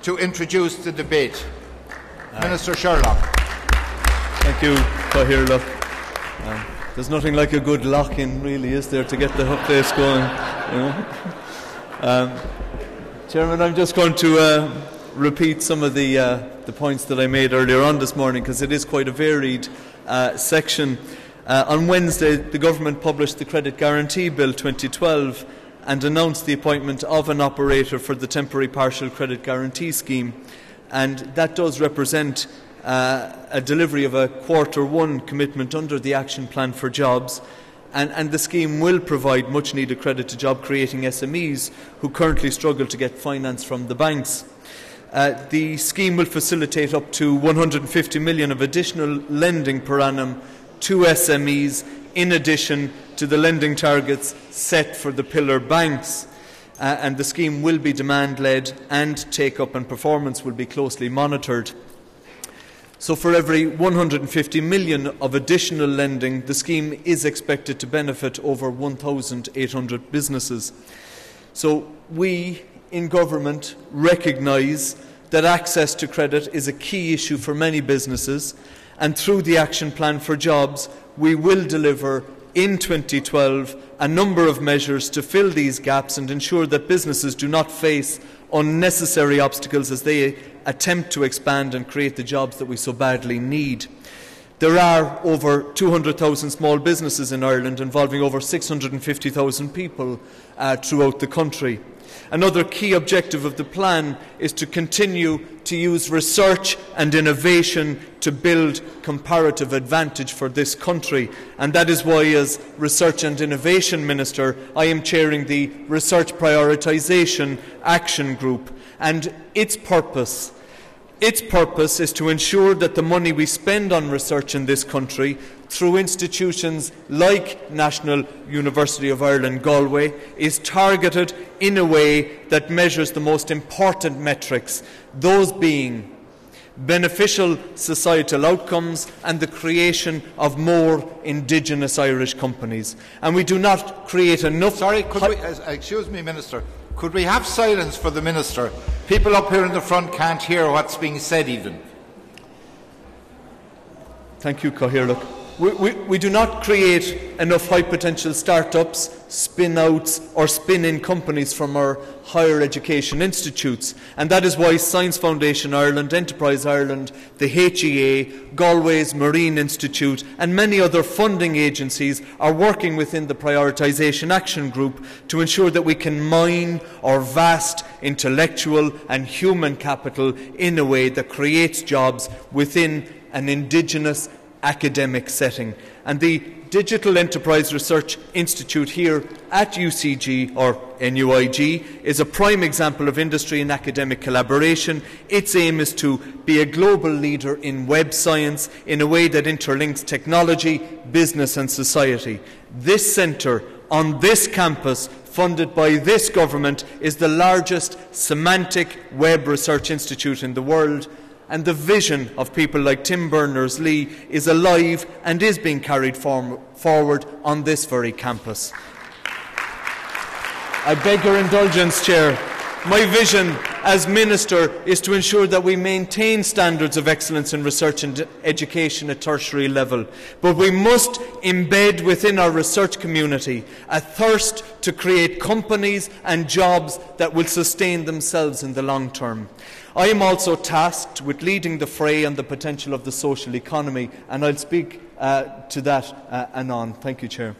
to introduce the debate. Minister Sherlock. Thank you, Sherlock. There's nothing like a good lock-in, really, is there, to get the place going? Chairman, I'm just going to repeat some of the points that I made earlier on this morning, because it is quite a varied section. On Wednesday, the Government published the Credit Guarantee Bill 2012 and announced the appointment of an operator for the Temporary Partial Credit Guarantee Scheme. And that does represent a delivery of a Q1 commitment under the Action Plan for Jobs, and the scheme will provide much needed credit to job creating SMEs who currently struggle to get finance from the banks. The scheme will facilitate up to 150 million of additional lending per annum to SMEs, in addition to the lending targets set for the pillar banks. And the scheme will be demand-led, and take-up and performance will be closely monitored. So for every 150 million of additional lending, the scheme is expected to benefit over 1,800 businesses. So we in government recognise that access to credit is a key issue for many businesses, and through the Action Plan for Jobs, we will deliver in 2012 a number of measures to fill these gaps and ensure that businesses do not face unnecessary obstacles as they attempt to expand and create the jobs that we so badly need. There are over 200,000 small businesses in Ireland, involving over 650,000 people throughout the country. Another key objective of the plan is to continue to use research and innovation to build comparative advantage for this country, and that is why, as Research and Innovation Minister, I am chairing the Research Prioritisation Action Group, and its purpose is to ensure that the money we spend on research in this country, through institutions like National University of Ireland Galway, is targeted in a way that measures the most important metrics, those being beneficial societal outcomes and the creation of more Indigenous Irish companies. And we do not create enough... Sorry, excuse me, Minister. Could we have silence for the Minister? People up here in the front can't hear what's being said even. Thank you, Sherlock. We do not create enough high-potential start-ups, spin-outs or spin-in companies from our higher education institutes, and that is why Science Foundation Ireland, Enterprise Ireland, the HEA, Galway's Marine Institute and many other funding agencies are working within the Prioritisation Action Group to ensure that we can mine our vast intellectual and human capital in a way that creates jobs within an Indigenous academic setting. And the Digital Enterprise Research Institute here at UCG, or NUIG, is a prime example of industry and academic collaboration. Its aim is to be a global leader in web science in a way that interlinks technology, business and society. This centre on this campus, funded by this government, is the largest semantic web research institute in the world, and the vision of people like Tim Berners-Lee is alive and is being carried forward on this very campus. I beg your indulgence, Chair. My vision as Minister is to ensure that we maintain standards of excellence in research and education at tertiary level, but we must embed within our research community a thirst to create companies and jobs that will sustain themselves in the long term. I am also tasked with leading the fray on the potential of the social economy, and I'll speak to that anon. Thank you, Chair.